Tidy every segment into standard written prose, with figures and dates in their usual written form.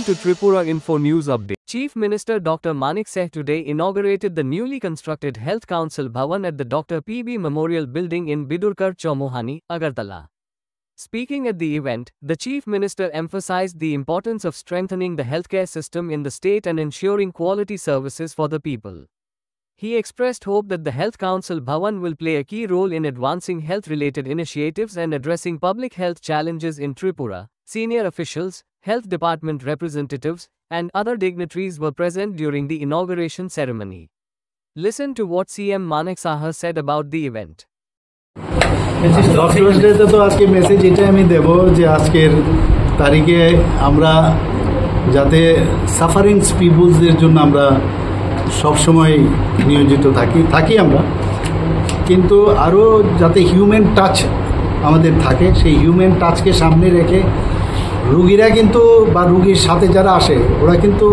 Welcome to Tripura Info News Update. Chief Minister Dr. Manik Seh today inaugurated the newly constructed Health Council Bhavan at the Dr. P.B. Memorial Building in Bidurkar Chaumohani, Agartala. Speaking at the event, the Chief Minister emphasized the importance of strengthening the healthcare system in the state and ensuring quality services for the people. He expressed hope that the Health Council Bhavan will play a key role in advancing health-related initiatives and addressing public health challenges in Tripura. Senior officials, health department representatives, and other dignitaries were present during the inauguration ceremony. Listen to what CM Manik Saha said about the event. ডক্টরসদের তো আজকে message এটা আমি দেব যে আজকের তারিখে আমরা যাতে sufferings পিপলসদের জন্য আমরা সবসময় নিয়োজিত থাকি আমরা, কিন্তু আরও যাতে হিউম্যান টাচ আমাদের থাকে, সেই হিউম্যান টাচকে সামনে রেখে রুগীরা কিন্তু বা রুগীর সাথে যারা আসে ওরা কিন্তু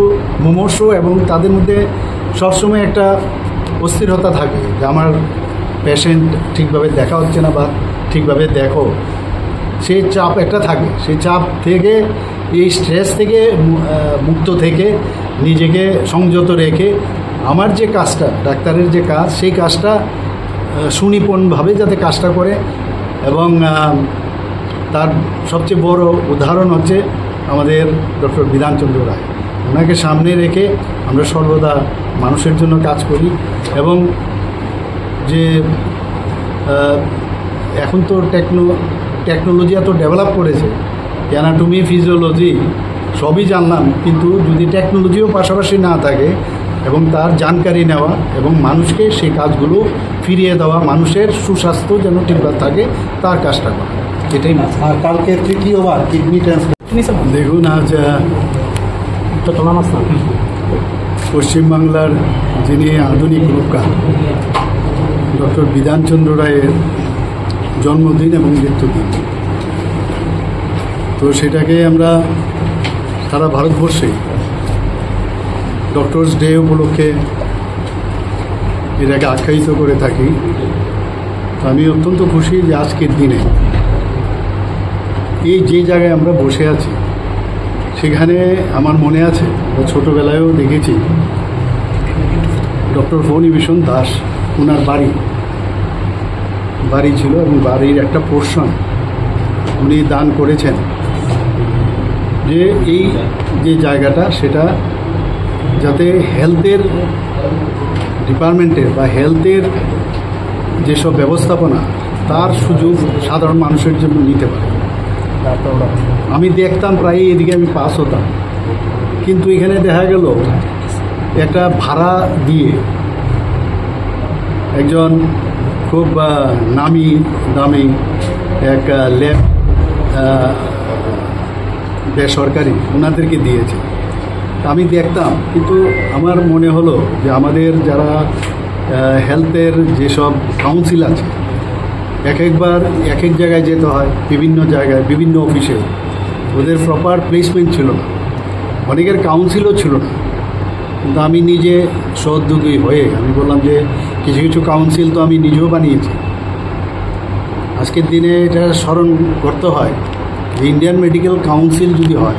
মুমূর্ষ এবং তাদের মধ্যে সবসময় একটা অস্থিরতা থাকে যে আমার পেশেন্ট ঠিকভাবে দেখা হচ্ছে না বা ঠিকভাবে দেখো, সেই চাপ একটা থাকে। সেই চাপ থেকে, এই স্ট্রেস থেকে মুক্ত থেকে নিজেকে সংযত রেখে আমার যে কাজটা, ডাক্তারের যে কাজ, সেই কাজটা সুনিপুণভাবে যাতে কাজটা করে। এবং তার সবচেয়ে বড় উদাহরণ হচ্ছে আমাদের ডক্টর বিধানচন্দ্র রায়। ওনাকে সামনে রেখে আমরা সর্বদা মানুষের জন্য কাজ করি। এবং যে এখন তো টেকনোলজি এত ডেভেলপ করেছে, অ্যানাটমি, ফিজিওলজি সবই জানলাম, কিন্তু যদি টেকনোলজিও পাশাপাশি না থাকে এবং তার জানকারি নেওয়া এবং মানুষকে সেই কাজগুলো ফিরিয়ে দেওয়া, মানুষের সুস্বাস্থ্য যেন ঠিকঠাক থাকে তার কাজটা করা, এটাই না। আর কালকে তৃতীয়বার কিডনি ট্রান্সপ্লান্ট দেখুন, আজ পশ্চিমবাংলার যিনি আধুনিক রূপকার ডক্টর বিধানচন্দ্র রায়ের জন্মদিন এবং মৃত্যুদিন। তো সেটাকে আমরা সারা ভারতবর্ষে ডক্টরস ডে উপলক্ষে এটাকে আখ্যায়িত করে থাকি। আমি অত্যন্ত খুশি যে আজকের দিনে এই যে জায়গায় আমরা বসে আছি সেখানে আমার মনে আছে, ছোটোবেলায়ও দেখেছি ডক্টর ফণীভূষণ দাস, ওনার বাড়ি ছিল এবং বাড়ির একটা পোর্শন উনি দান করেছেন, যে এই যে জায়গাটা সেটা যাতে হেলথের ডিপার্টমেন্টের বা হেলথের যেসব ব্যবস্থাপনা তার সুযোগ সাধারণ মানুষের জন্য নিতে পারে। আমি দেখতাম প্রায় এদিকে আমি পাস হতাম, কিন্তু এখানে দেখা গেল একটা ভাড়া দিয়ে একজন খুব নামি দামি এক ল্যাব বেসরকারি ওনাদেরকে দিয়েছে। আমি দেখতাম, কিন্তু আমার মনে হলো যে আমাদের যারা হেলথের যেসব কাউন্সিল আছে, একবার এক এক জায়গায় যেতে হয়, বিভিন্ন জায়গায় বিভিন্ন অফিসে ওদের প্রপার প্লেসমেন্ট ছিল না, অনেকের কাউন্সিলও ছিল না। কিন্তু আমি নিজে সহযোগী হয়ে আমি বললাম যে কিছু কিছু কাউন্সিল তো আমি নিজেও বানিয়েছি। আজকের দিনে এটা স্মরণ করতে হয় যে ইন্ডিয়ান মেডিকেল কাউন্সিল যদি হয়,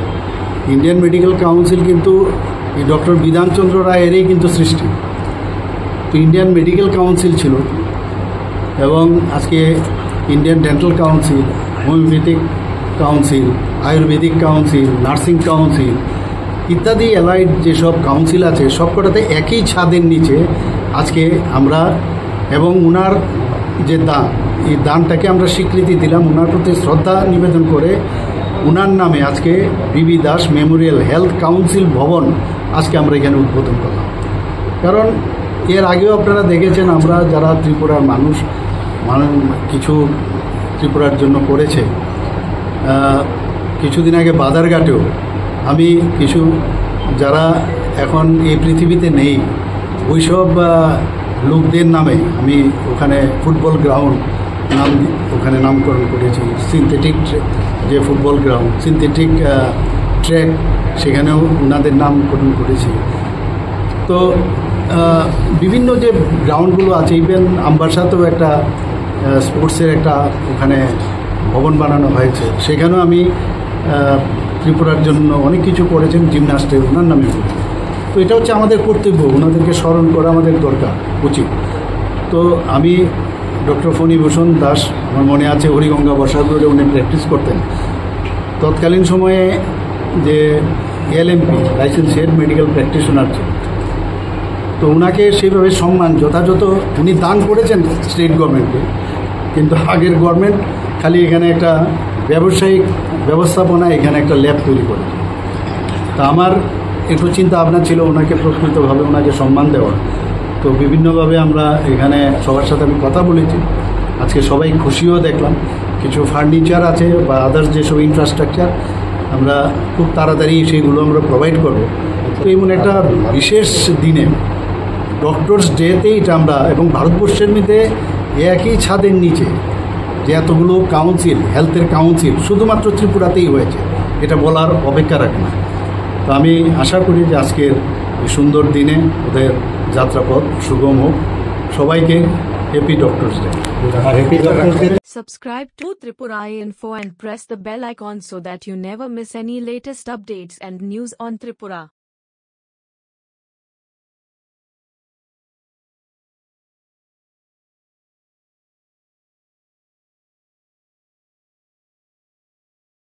ইন্ডিয়ান মেডিকেল কাউন্সিল কিন্তু এই ডক্টর বিধানচন্দ্র রায়েরই কিন্তু সৃষ্টি। তো ইন্ডিয়ান মেডিকেল কাউন্সিল ছিল, এবং আজকে Indian dental council, homeopathic council, Ayurvedic council, nursing council ইত্যাদি অ্যালাইড যেসব কাউন্সিল আছে সবকটাতে একই ছাদের নিচে আজকে আমরা, এবং ওনার যে দান, এই দানটাকে আমরা স্বীকৃতি দিলাম, ওনার প্রতি শ্রদ্ধা নিবেদন করে ওনার নামে আজকে বিবি দাস মেমোরিয়াল হেলথ কাউন্সিল ভবন আজকে আমরা এখানে উদ্বোধন করলাম। কারণ এর আগেও আপনারা দেখেছেন আমরা যারা ত্রিপুরার মানুষ কিছু ত্রিপুরার জন্য করেছে। কিছুদিন আগে বাদারঘাটেও আমি কিছু যারা এখন এই পৃথিবীতে নেই ওইসব লোকদের নামে আমি ওখানে ফুটবল গ্রাউন্ড ওখানে নামকরণ করেছি। সিনথেটিক যে ফুটবল গ্রাউন্ড, সিনথেটিক ট্র্যাক, সেখানেও ওনাদের নামকরণ করেছি। তো বিভিন্ন যে গ্রাউন্ডগুলো আছে, ইভেন আমবাসাতেও একটা স্পোর্টসের একটা ওখানে ভবন বানানো হয়েছে, সেখানেও আমি ত্রিপুরার জন্য অনেক কিছু করেছেন, জিমনাস্টে ওনার নামে করে। তো এটা হচ্ছে আমাদের কর্তব্য, ওনাদেরকে স্মরণ করা আমাদের দরকার উচিত। তো আমি ডক্টর ফণীভূষণ দাস, আমার মনে আছে হরিগঙ্গা বসাক রোডে উনি প্র্যাকটিস করতেন। তৎকালীন সময়ে যে LMP licence head medical practitioner ছিল, তো ওনাকে সেইভাবে সম্মান যথাযথ উনি দান করেছেন স্টেট গভর্নমেন্টকে, কিন্তু আগের গভর্নমেন্ট খালি এখানে একটা ব্যবসায়িক ব্যবস্থাপনা, এখানে একটা ল্যাব তৈরি করে। তা আমার একটু চিন্তা ভাবনা ছিল ওনাকে প্রকৃতভাবে ওনাকে সম্মান দেওয়া। তো বিভিন্নভাবে আমরা এখানে সবার সাথে আমি কথা বলেছি, আজকে সবাই খুশিও দেখলাম। কিছু ফার্নিচার আছে বা আদার্স যেসব ইনফ্রাস্ট্রাকচার আমরা খুব তাড়াতাড়ি সেইগুলো আমরা প্রোভাইড করবো। তো এমন একটা বিশেষ দিনে ডক্টরস ডেতে এটা আমরা, এবং ভারতবর্ষের মধ্যে একই ছাদের নিচে যে এতগুলো কাউন্সিল, হেলথের কাউন্সিল শুধুমাত্র ত্রিপুরাতেই হয়েছে, এটা বলার অপেক্ষা রাখে না। তো আমি আশা করি যে আজকের এই সুন্দর দিনে ওদের যাত্রাপথ সুগম হোক। সবাইকে happy doctors day. Subscribe to Tripura Info and press the bell icon so that you never miss any latest updates and news on Tripura.